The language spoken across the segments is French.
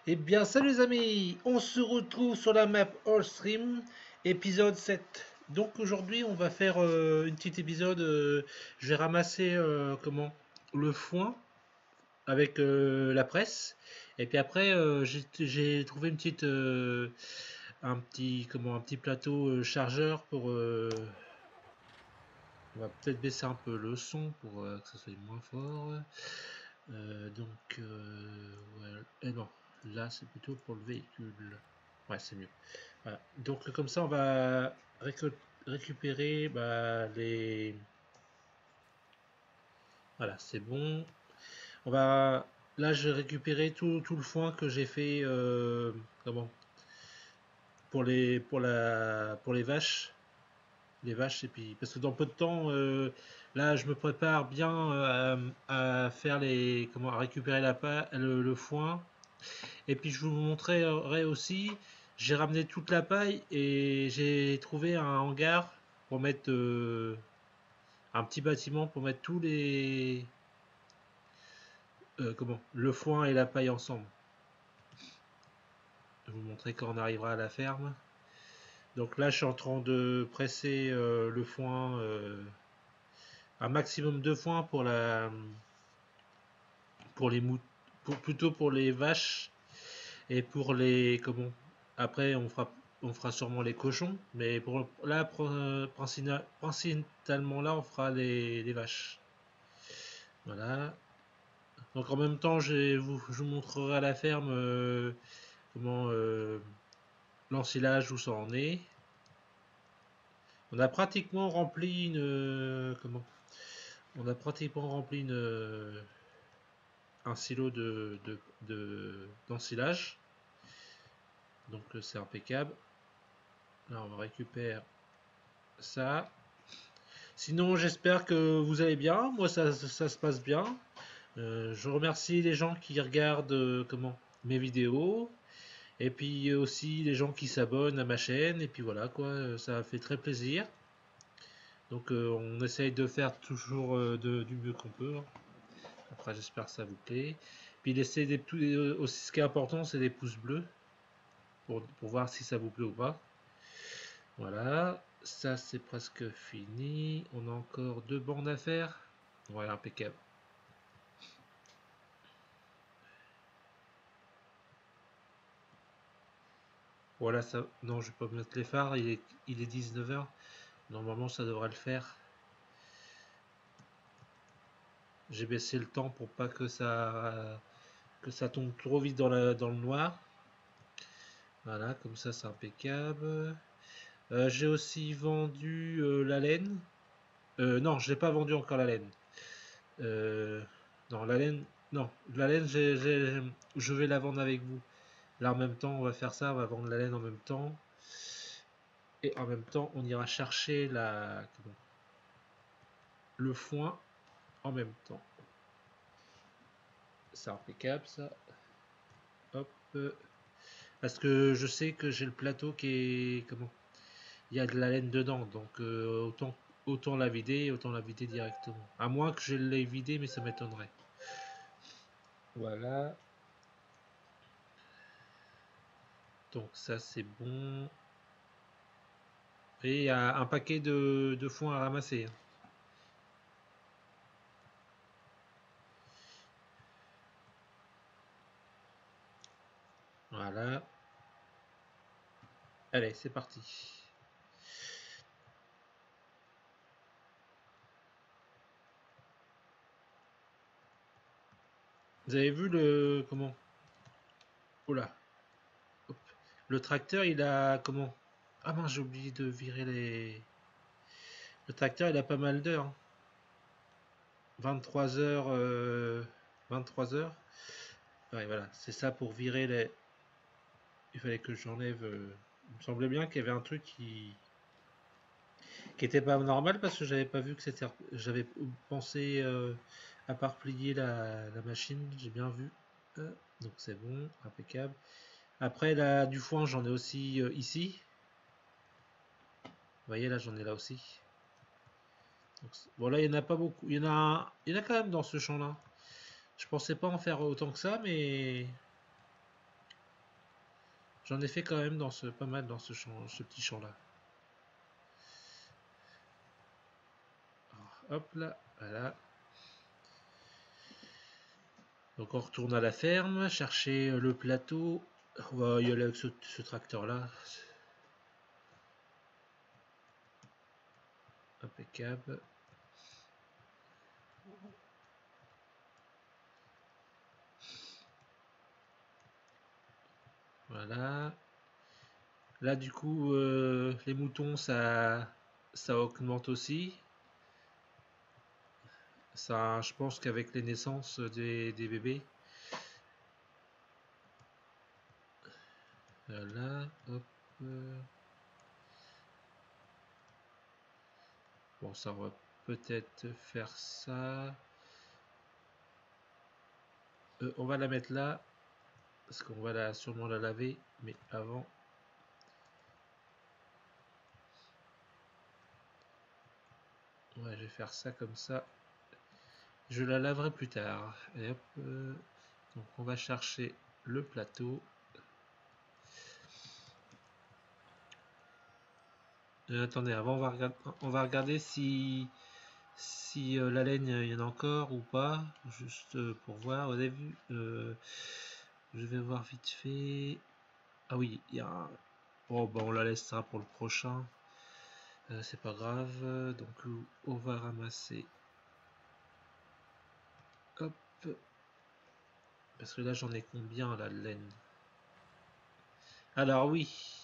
Eh bien, salut les amis, on se retrouve sur la map All Stream, épisode 7. Donc aujourd'hui, on va faire une petite épisode. Je vais ramasser le foin avec la presse. Et puis après, j'ai trouvé un petit plateau chargeur pour. On va peut-être baisser un peu le son pour que ça soit moins fort. Ouais. Eh non, là c'est plutôt pour le véhicule. Ouais, c'est mieux. Voilà. Donc comme ça, on va récupérer les. Voilà, c'est bon. On va. Là, j'ai récupéré tout le foin que j'ai fait. Comment? Pour les vaches. Les vaches, et puis. Parce que dans peu de temps, là, je me prépare bien à faire les. Comment? À récupérer le foin. Et puis je vous montrerai aussi, j'ai ramené toute la paille et j'ai trouvé un hangar pour mettre un petit bâtiment pour mettre tous les le foin et la paille ensemble. Je vais vous montrer quand on arrivera à la ferme. Donc là, je suis en train de presser le foin, un maximum de foin pour les mout plutôt pour les vaches et pour les comment. Après, on fera sûrement les cochons, mais pour là, principalement là, on fera les vaches. Voilà. Donc en même temps, je vous montrerai à la ferme comment l'ensilage où ça en est. On a pratiquement rempli une on a pratiquement rempli un silo d'ensilage. Donc c'est impeccable. Là, on récupère ça. Sinon, j'espère que vous allez bien. Moi, ça se passe bien. Je remercie les gens qui regardent mes vidéos. Et puis aussi les gens qui s'abonnent à ma chaîne. Et puis voilà, quoi. Ça fait très plaisir. Donc, on essaye de faire toujours du mieux qu'on peut, hein. Après, j'espère que ça vous plaît. Puis, laissez aussi, ce qui est important, c'est des pouces bleus pour voir si ça vous plaît ou pas. Voilà. Ça, c'est presque fini. On a encore deux bandes à faire. Ouais, impeccable. Voilà, ça. Non, je vais pas mettre les phares. Il est 19h. Normalement, ça devrait le faire. J'ai baissé le temps pour pas que ça tombe trop vite dans le noir. Voilà, comme ça, c'est impeccable. J'ai aussi vendu la laine. Non, je n'ai pas vendu encore la laine. Euh, non, la laine. Non, la laine, je vais la vendre avec vous. Là, en même temps, on va faire ça. On va vendre la laine en même temps. Et en même temps, on ira chercher le foin en même temps. C'est impeccable ça. Hop. Parce que je sais que j'ai le plateau qui est. Comment? Il y a de la laine dedans. Donc autant la vider directement. À moins que je l'ai vidé, mais ça m'étonnerait. Voilà. Donc ça c'est bon. Et il y a un paquet de foin à ramasser, hein. Voilà. Allez, c'est parti. Vous avez vu le comment? Oula. Hop. Le tracteur, il a comment? Ah mince, j'ai oublié de virer les. Le tracteur, il a pas mal d'heures, hein. 23 heures. 23 heures. Ouais, voilà, c'est ça pour virer les. Il fallait que j'enlève. Il me semblait bien qu'il y avait un truc qui était pas normal parce que j'avais pas vu que c'était. J'avais pensé à part plier la machine, j'ai bien vu. Donc c'est bon, impeccable. Après, là, du foin, j'en ai aussi ici. Vous voyez, là, j'en ai là aussi. Donc, bon, là, il n'y en a pas beaucoup. Il y en a quand même dans ce champ-là. Je pensais pas en faire autant que ça, mais J'en ai fait quand même dans ce, pas mal dans ce champ, ce petit champ là. Alors, hop là, voilà. Donc on retourne à la ferme, chercher le plateau. On va y aller avec ce tracteur là. Impeccable. Voilà. Là du coup les moutons ça augmente aussi. Ça, je pense qu'avec les naissances des bébés. Voilà, hop. Bon, ça on va peut-être faire ça. On va la mettre là. Parce qu'on va sûrement la laver. Mais avant. Ouais, je vais faire ça comme ça. Je la laverai plus tard. Et hop. Donc on va chercher le plateau. Attendez, avant on va regarder si la laine il y en a encore ou pas, juste pour voir. Au début, je vais voir vite fait. Ah oui, il y a un... Bon, bah on la laissera pour le prochain. C'est pas grave. Donc on va ramasser. Hop. Parce que là j'en ai combien la laine? Alors oui.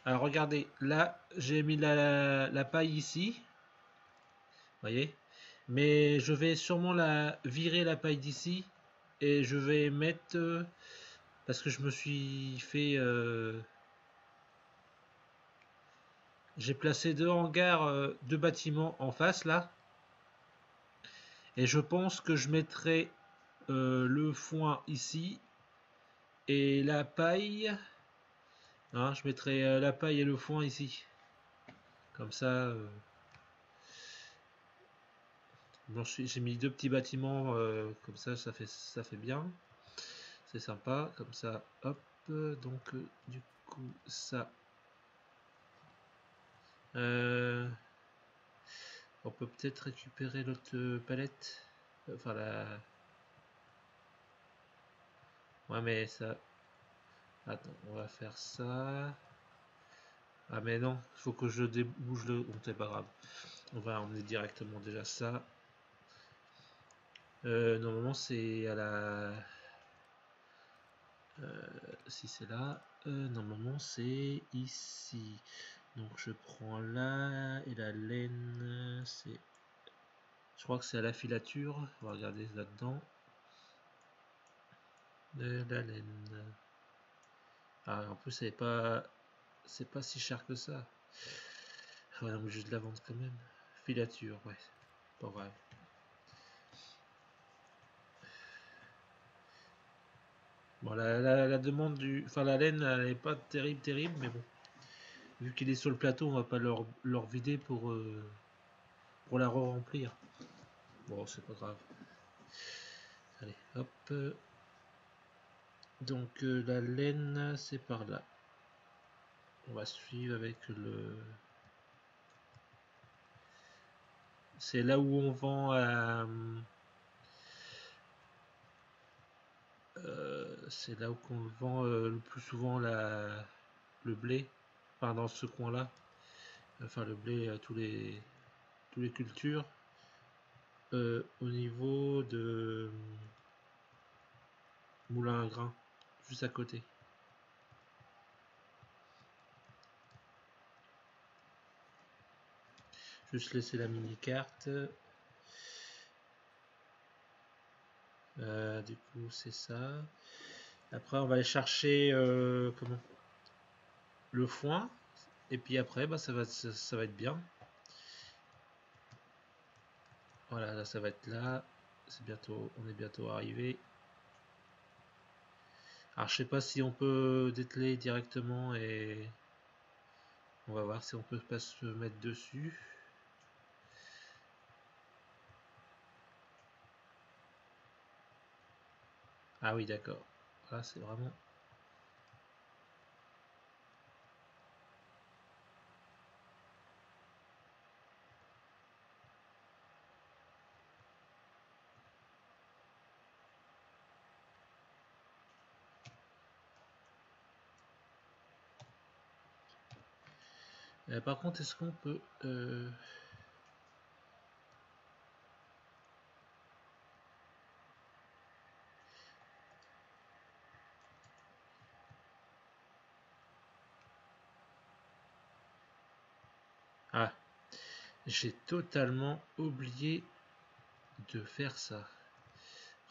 Alors regardez, là j'ai mis la paille ici. Voyez, mais je vais sûrement la virer la paille d'ici et je vais mettre parce que je me suis fait j'ai placé deux hangars, deux bâtiments en face là et je pense que je mettrai le foin ici et la paille, hein, je mettrai la paille et le foin ici comme ça bon, j'ai mis deux petits bâtiments comme ça fait bien. C'est sympa, comme ça, hop, donc du coup ça, on peut peut-être récupérer l'autre palette, enfin la, ouais mais ça, attends, on va faire ça, ah mais non, il faut que je débouge le, bon c'est pas grave, on va emmener directement déjà ça, normalement c'est à la, si c'est là, normalement c'est ici. Donc je prends là et la laine, c'est, je crois que c'est à la filature. On va regarder là-dedans. De la laine. Ah, en plus c'est pas si cher que ça. On est obligé de la vendre quand même. Filature, ouais, pas grave. Bon, la demande du, enfin la laine, elle n'est pas terrible, mais bon. Vu qu'il est sur le plateau, on va pas leur vider pour la re-remplir. Bon, c'est pas grave. Allez, hop. Donc la laine, c'est par là. On va suivre avec le... C'est là où on vend c'est là où on vend le plus souvent le blé. Enfin dans ce coin-là. Enfin le blé à tous les cultures. Au niveau de Moulin à Grain, juste à côté. Juste laisser la mini carte. Du coup c'est ça. Après on va aller chercher comment, le foin. Et puis après bah, ça va être bien. Voilà, là ça va être là. C'est bientôt, on est bientôt arrivé. Alors je sais pas si on peut dételer directement et on va voir si on peut pas se mettre dessus. Ah oui d'accord. Là c'est vraiment. Par contre, est-ce qu'on peut... Ah, j'ai totalement oublié de faire ça.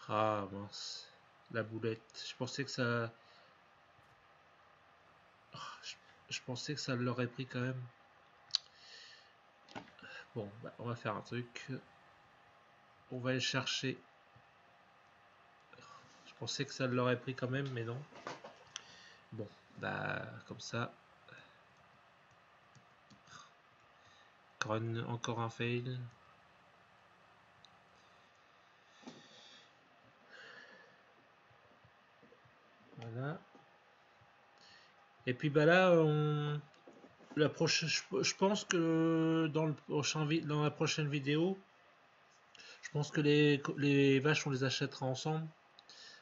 Ah mince, la boulette. Je pensais que ça... je pensais que ça l'aurait pris quand même. Bon, bah, on va faire un truc. On va aller chercher. Je pensais que ça l'aurait pris quand même, mais non. Bon, bah comme ça. Encore un fail. Voilà. Et puis bah là, je pense que dans la prochaine vidéo, je pense que les vaches on les achètera ensemble.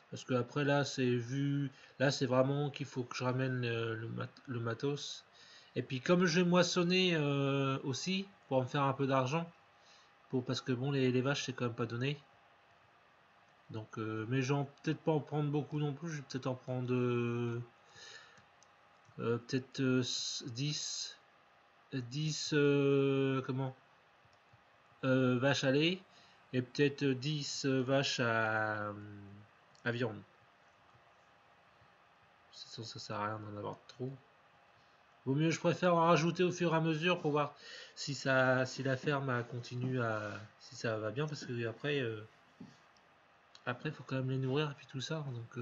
Parce que après là c'est vu. Là c'est vraiment qu'il faut que je ramène le matos. Et puis comme je vais moissonner aussi, pour me faire un peu d'argent. Parce que bon les vaches c'est quand même pas donné. Donc mais je vais peut-être pas en prendre beaucoup non plus, je vais peut-être en prendre peut-être 10 comment vaches à lait et peut-être 10 vaches à viande. Ça sert à rien d'en avoir trop. Vaut mieux, je préfère en rajouter au fur et à mesure pour voir si la ferme continue si ça va bien parce que après faut quand même les nourrir et puis tout ça. Donc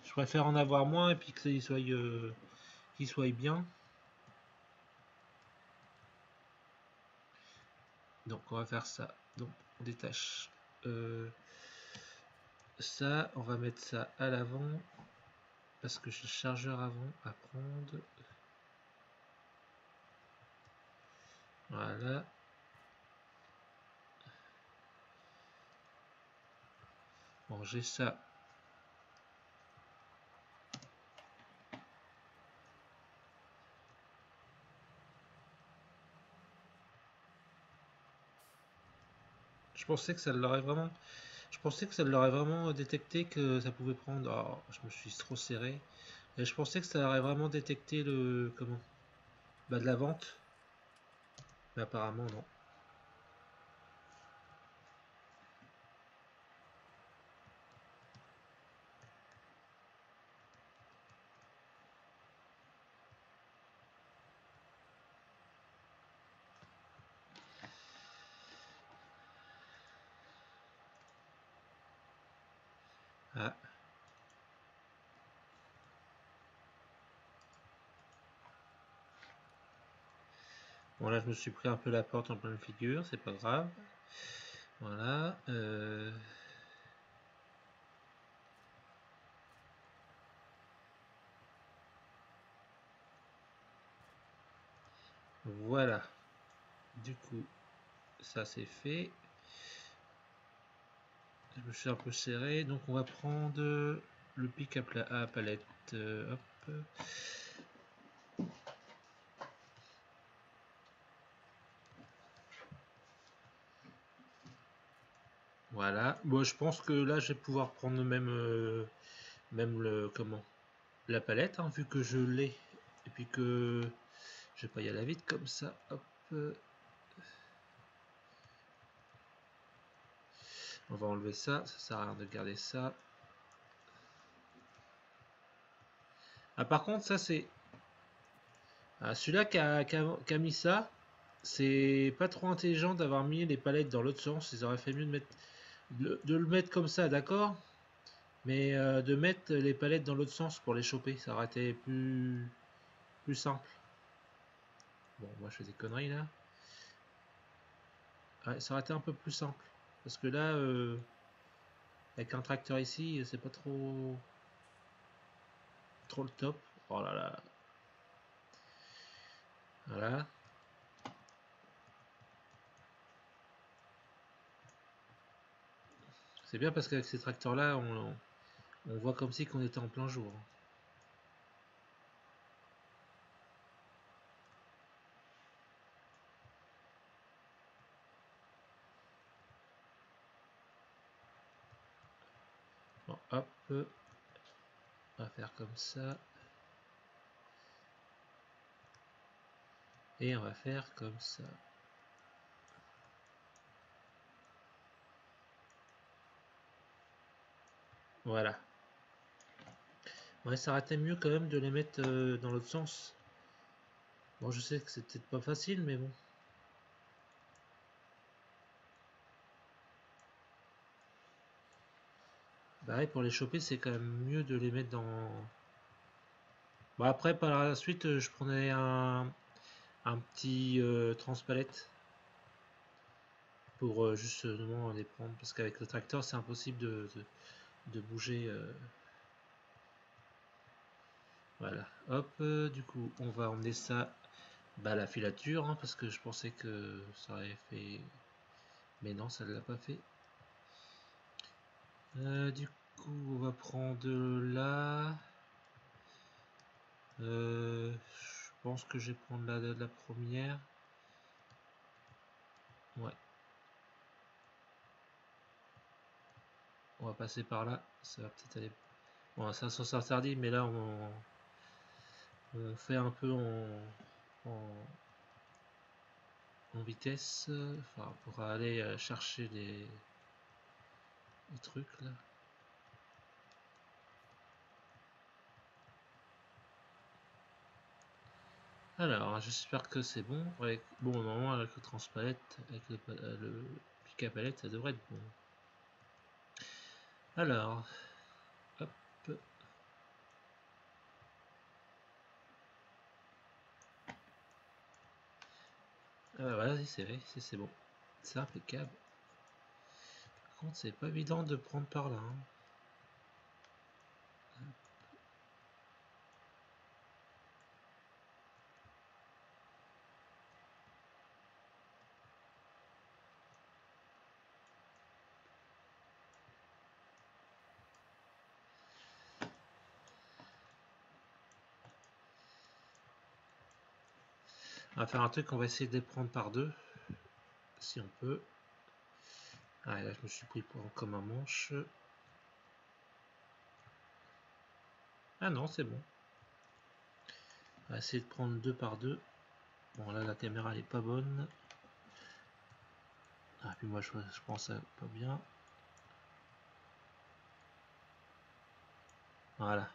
je préfère en avoir moins et puis qu'ils soient bien. Donc on va faire ça. Donc on détache ça, on va mettre ça à l'avant parce que j'ai le chargeur avant à prendre. Voilà. Bon, j'ai ça. Je pensais que ça l'aurait vraiment. Je pensais que ça l'aurait vraiment détecté que ça pouvait prendre. Oh, je me suis trop serré. Et je pensais que ça aurait vraiment détecté le comment. Bah de la vente. Mais apparemment non. Ah. Bon là je me suis pris un peu la porte en pleine figure, c'est pas grave. Voilà. Voilà. Du coup, ça c'est fait. Je me suis un peu serré, donc on va prendre le pic à palette. Hop. Voilà. Bon, je pense que là, je vais pouvoir prendre même la palette, hein, vu que je l'ai. Et puis que je vais pas y aller vite comme ça. Hop. On va enlever ça. Ça sert à rien de garder ça. Ah, par contre, ça c'est. Ah, celui-là qui a mis ça, c'est pas trop intelligent d'avoir mis les palettes dans l'autre sens. Ils auraient fait mieux de le mettre comme ça, d'accord? Mais de mettre les palettes dans l'autre sens pour les choper, ça aurait été plus simple. Bon, moi je fais des conneries là. Ouais, ça aurait été un peu plus simple. Parce que là, avec un tracteur ici, c'est pas trop le top. Oh là là. Voilà. C'est bien parce qu'avec ces tracteurs là, on voit comme si qu'on était en plein jour. on va faire comme ça. Et on va faire comme ça. Voilà. Ouais, ça aurait été mieux quand même de les mettre dans l'autre sens. Bon, je sais que c'est peut-être pas facile, mais bon. Bah ouais, pour les choper, c'est quand même mieux de les mettre dans... Bon, après, par la suite, je prenais un petit transpalette pour justement les prendre. Parce qu'avec le tracteur, c'est impossible de bouger. Voilà. Hop, du coup, on va emmener ça à la filature, hein, parce que je pensais que ça aurait fait... Mais non, ça ne l'a pas fait. Du coup, on va prendre là. Je pense que je vais prendre la première. Ouais. On va passer par là. Ça va peut-être aller. Bon, ça s'interdit, mais là, on fait un peu en vitesse. Enfin, pour aller chercher les trucs là. Alors, j'espère que c'est bon. Bon, normalement, avec le transpalette, avec le pic à palette, ça devrait être bon. Alors, hop. Ah, vas-y, c'est vrai, c'est bon. C'est impeccable. Par contre, c'est pas évident de prendre par là. Hein. On va faire un truc, on va essayer de les prendre par deux. Si on peut. Ah, là, je me suis pris comme un manche. Ah non, c'est bon. On va essayer de prendre deux par deux. Bon, là, la caméra, elle est pas bonne. Ah, puis moi, je pense que pas bien. Voilà.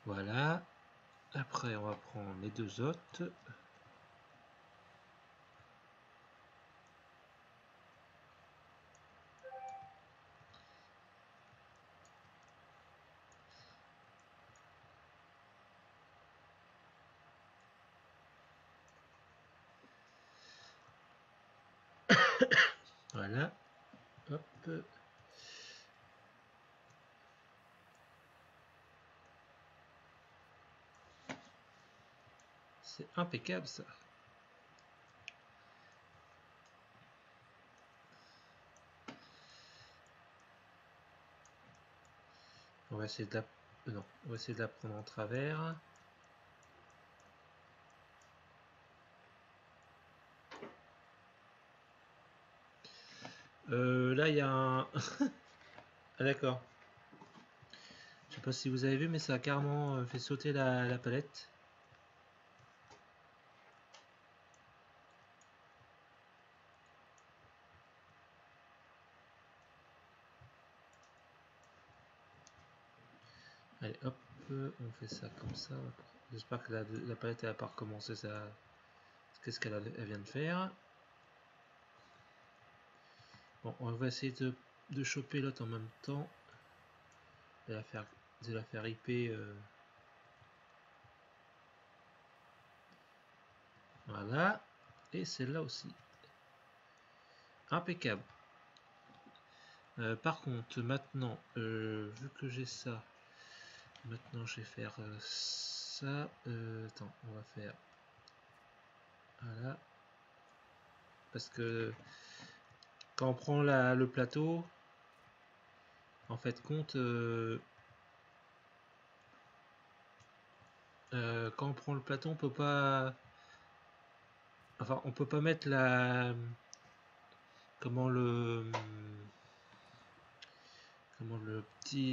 Voilà. Après, on va prendre les deux autres. Voilà. Hop. C'est impeccable, ça. On va essayer de la... non, on va essayer de la prendre en travers. Là, il y a un... ah, d'accord. Je sais pas si vous avez vu, mais ça a carrément fait sauter la palette. Allez, hop, on fait ça comme ça. J'espère que la palette elle va pas recommencer ça. Qu'est-ce qu'elle vient de faire? Bon, on va essayer de choper l'autre en même temps. De la faire ripper. Voilà. Et celle-là aussi. Impeccable. Par contre, maintenant, vu que j'ai ça, maintenant je vais faire ça. Attends, on va faire... Voilà. Parce que quand on prend le plateau, en fait compte, quand on prend le plateau, on peut pas, enfin on peut pas mettre la, comment le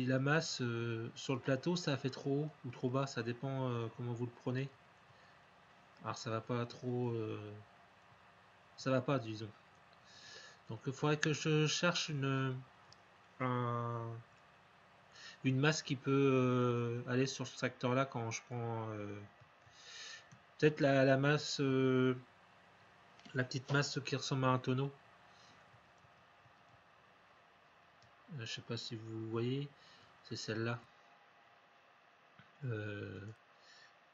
la masse sur le plateau, ça fait trop haut ou trop bas, ça dépend comment vous le prenez. Alors ça va pas trop, ça va pas, disons. Donc il faudrait que je cherche une masse qui peut aller sur ce tracteur là quand je prends peut-être la masse, la petite masse qui ressemble à un tonneau. Je sais pas si vous voyez, c'est celle-là.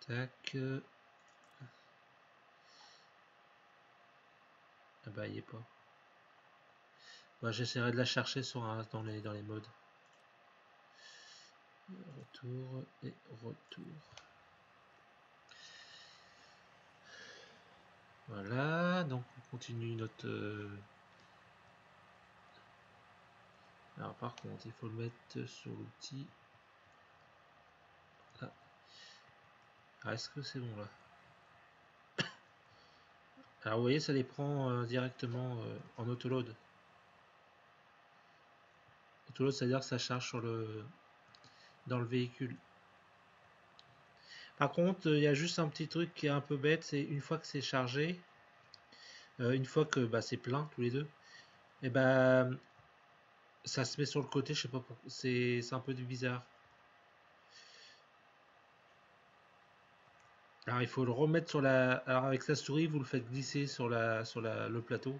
Tac. Ah bah il est pas. Bah, j'essaierai de la chercher sur dans les modes. Retour et retour. Voilà, donc on continue notre... Alors par contre, il faut le mettre sur l'outil. Là. Ah, est-ce que c'est bon là? Alors vous voyez, ça les prend directement en autoload. Autoload, c'est-à-dire que ça charge sur dans le véhicule. Par contre, il y a juste un petit truc qui est un peu bête, c'est une fois que c'est chargé, une fois que bah, c'est plein tous les deux, et bah ça se met sur le côté, je sais pas pourquoi, c'est un peu bizarre. Alors il faut le remettre sur la. Alors avec sa souris, vous le faites glisser sur le plateau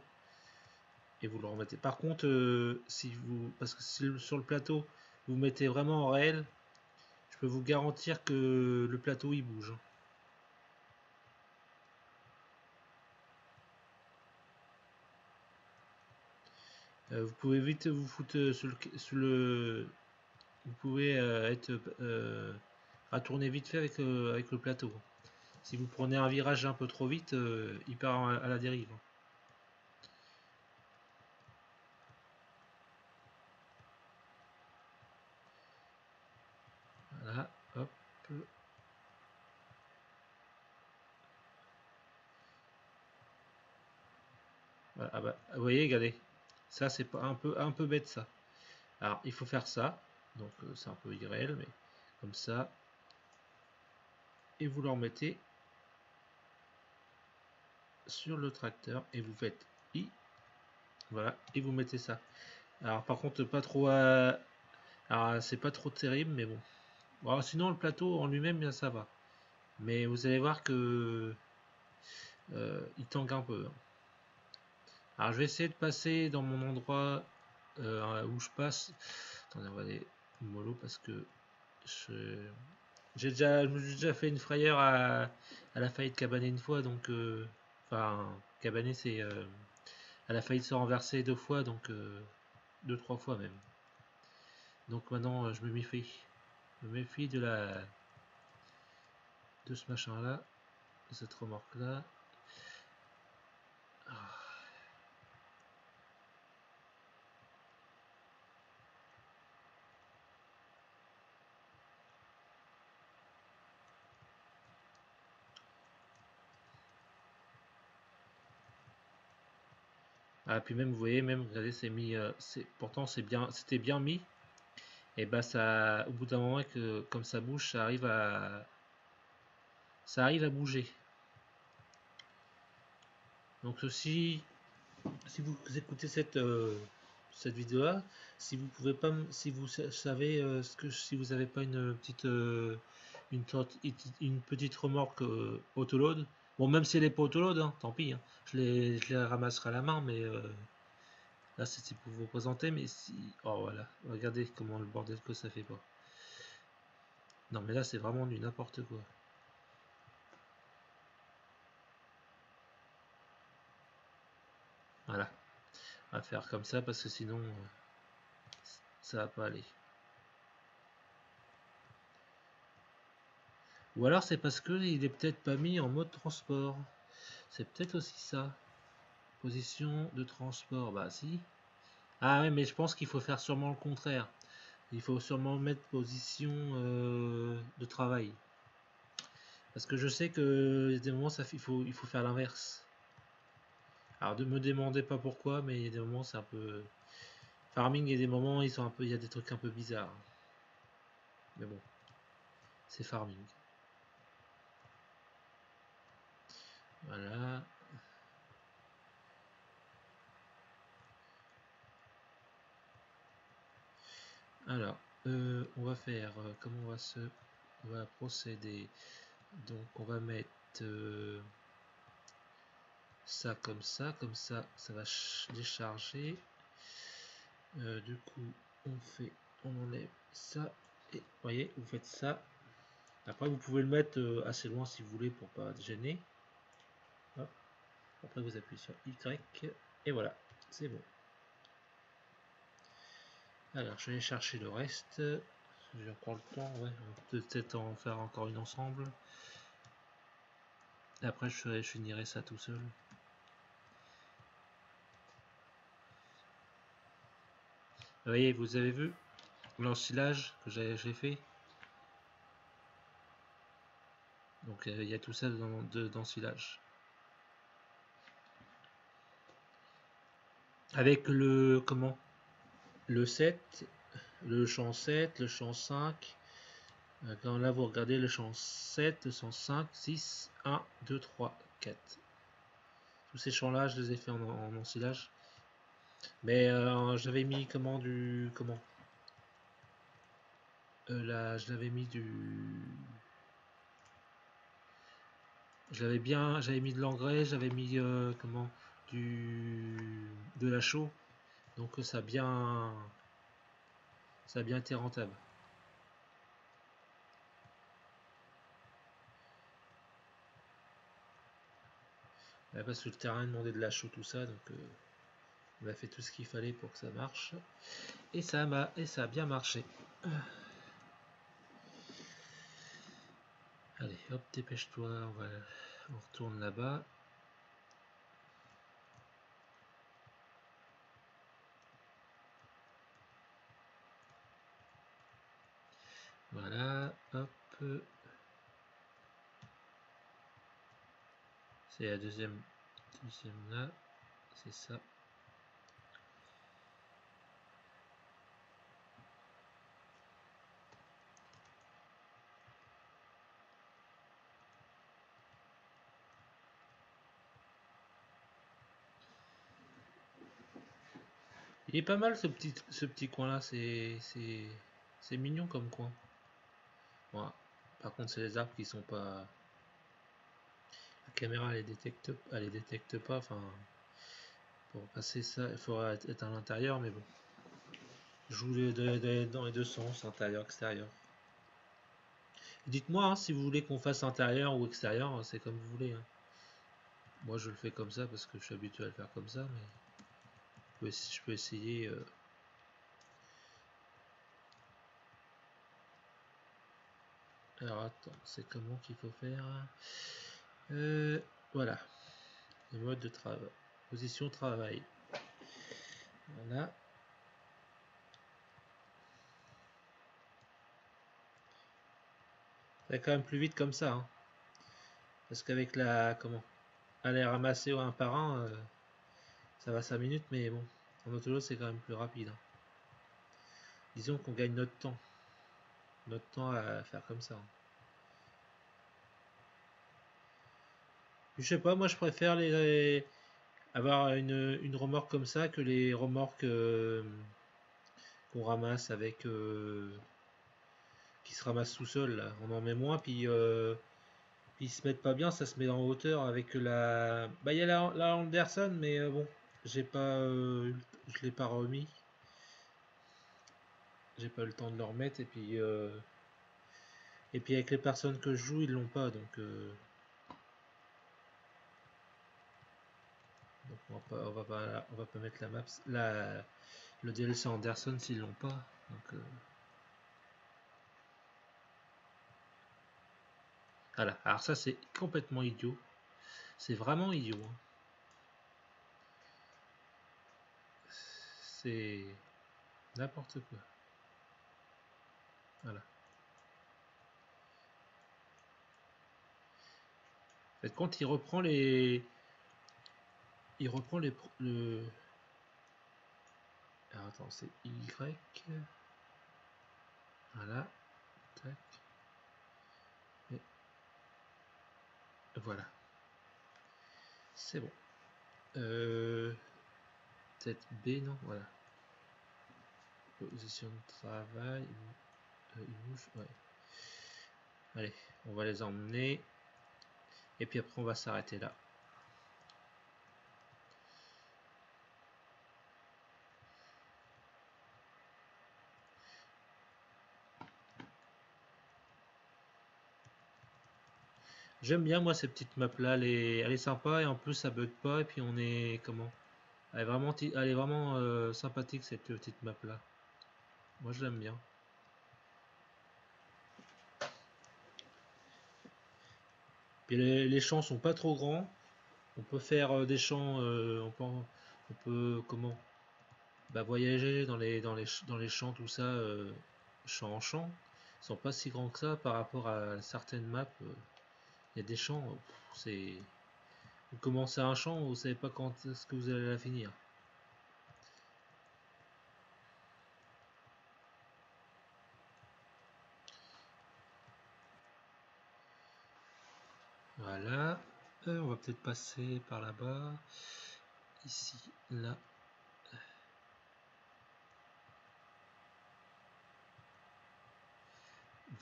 et vous le remettez. Par contre, si vous, parce que si sur le plateau vous mettez vraiment en réel, je peux vous garantir que le plateau il bouge. Vous pouvez vite vous foutre vous pouvez être ratourner vite fait avec le plateau. Si vous prenez un virage un peu trop vite, il part à la dérive. Voilà, hop. Voilà, ah bah, vous voyez, regardez, ça c'est pas un peu bête ça. Alors il faut faire ça, donc c'est un peu irréel, mais comme ça, et vous le remettez sur le tracteur et vous faites I, voilà, et vous mettez ça. Alors par contre pas trop, alors c'est pas trop terrible, mais bon. Bon, sinon le plateau en lui-même bien ça va, mais vous allez voir que il tangue un peu. Alors je vais essayer de passer dans mon endroit où je passe. Attendez, on va aller mollo parce que je me suis déjà fait une frayeur à la faillite cabané une fois, donc enfin cabané c'est à la faillite se renverser deux fois, donc deux trois fois même. Donc maintenant je me méfie, de ce machin là, de cette remorque là. Ah, puis même vous voyez, même regardez, c'est mis, pourtant c'était bien mis. Et bah ça, au bout d'un moment que comme ça bouge, ça arrive à bouger. Donc si vous écoutez cette vidéo là, si vous pouvez pas, si vous savez si vous avez pas une petite une petite remorque autoload, bon même si elle est pas autoload, hein, tant pis, hein, je les ramasserai à la main, mais là c'était pour vous présenter, mais si, oh voilà, regardez comment le bordel que ça fait pas. Non mais là c'est vraiment du n'importe quoi. Voilà, on va faire comme ça parce que sinon ça va pas aller. Ou alors c'est parce que il est peut-être pas mis en mode transport. C'est peut-être aussi ça. Position de transport, bah si. Ah ouais, mais je pense qu'il faut faire sûrement le contraire. Il faut sûrement mettre position de travail. Parce que je sais que il y a des moments il faut faire l'inverse. Alors ne me demandez pas pourquoi, mais il y a des moments c'est un peu. Farming, il y a des moments il y a des trucs un peu bizarres. Mais bon, c'est farming. Voilà. Alors, on va faire comment on va procéder. Donc on va mettre ça, ça ça va décharger. Du coup, on enlève ça et vous voyez, vous faites ça. Après, vous pouvez le mettre assez loin si vous voulez pour pas gêner. Hop. Après, vous appuyez sur Y et voilà, c'est bon. Alors, je vais chercher le reste. J'ai encore le temps, ouais. On peut peut-être en faire encore une ensemble. Et après, je finirai ça tout seul. Vous voyez, vous avez vu l'ensilage que j'ai fait. Donc, il y a tout ça d'ensilage. Avec le comment? Le 7, le champ 7, le champ 5. Quand là vous regardez le champ 7, le champ 5, 6, 1, 2, 3, 4. Tous ces champs là je les ai fait en ensilage. Mais j'avais mis comment du. Comment là je l'avais mis du. J'avais mis de l'engrais, j'avais mis comment de la chaux. Donc ça a bien été rentable. Parce que le terrain demandait de la chaux, tout ça, donc on a fait tout ce qu'il fallait pour que ça marche. Et ça a bien marché. Allez, hop, dépêche-toi, on retourne là-bas. Voilà, hop. C'est la deuxième là, c'est ça. Il est pas mal ce petit coin là, c'est mignon comme coin. Voilà. Par contre, c'est les arbres qui sont pas. La caméra elle les détecte pas. Enfin, pour passer ça, il faudra être à l'intérieur, mais bon. Je joue dans les deux sens, intérieur, extérieur. Dites-moi hein, si vous voulez qu'on fasse intérieur ou extérieur, c'est comme vous voulez. Hein. Moi, je le fais comme ça parce que je suis habitué à le faire comme ça, mais je peux essayer. Alors attends, c'est comment qu'il faut faire voilà, le mode de travail, position travail. Voilà. Ça va quand même plus vite comme ça, hein. Parce qu'avec aller ramasser un par un, ça va 5 minutes, mais bon, en autolo c'est quand même plus rapide. Hein. Disons qu'on gagne notre temps à faire comme ça. Hein. Je sais pas, moi je préfère avoir une remorque comme ça que les remorques qu'on ramasse avec qui se ramassent tout seul là. On en met moins puis ils se mettent pas bien, ça se met en hauteur avec la. Bah il y a la Anderson mais bon, j'ai pas je l'ai pas remis. J'ai pas eu le temps de le remettre et puis avec les personnes que je joue, ils l'ont pas donc on va pas mettre la map le DLC Anderson s'ils l'ont pas. Donc voilà. Alors ça c'est complètement idiot. C'est vraiment idiot. Hein. C'est n'importe quoi. Voilà. En fait, quand il reprend les... Il reprend les... Alors, attends, c'est Y. Voilà. Tac. Et voilà. C'est bon. Peut-être B, non? Voilà. Position de travail. Il bouge, ouais. Allez, on va les emmener. Et puis après, on va s'arrêter là. J'aime bien, moi, ces petites maps là. Elle est sympa et en plus, ça bug pas. Et puis, on est. Comment? Elle est vraiment sympathique, cette petite map là. Moi, je l'aime bien. Puis, les champs sont pas trop grands. On peut faire des champs. On peut. Comment? Bah, voyager dans les champs, tout ça. Champ en champ. Ils sont pas si grands que ça par rapport à certaines maps. Il y a des champs, c'est... Vous commencez un champ, vous savez pas quand est-ce que vous allez la finir. Voilà. On va peut-être passer par là-bas. Ici, là.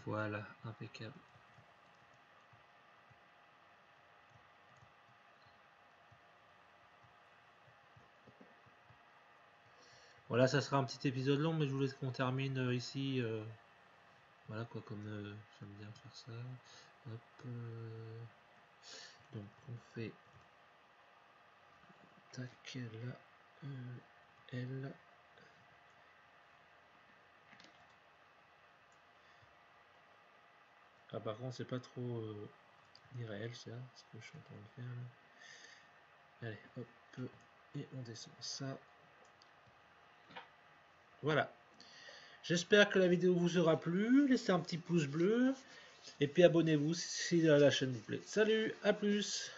Voilà, impeccable. Voilà, ça sera un petit épisode long, mais je voulais qu'on termine ici. Voilà quoi, comme j'aime bien faire ça. Hop, donc on fait tac là, L. Ah par contre c'est pas trop irréel ça, ce que je suis en train de faire là. Allez, hop, et on descend ça. Voilà. J'espère que la vidéo vous aura plu. Laissez un petit pouce bleu. Et puis abonnez-vous si la chaîne vous plaît. Salut, à plus!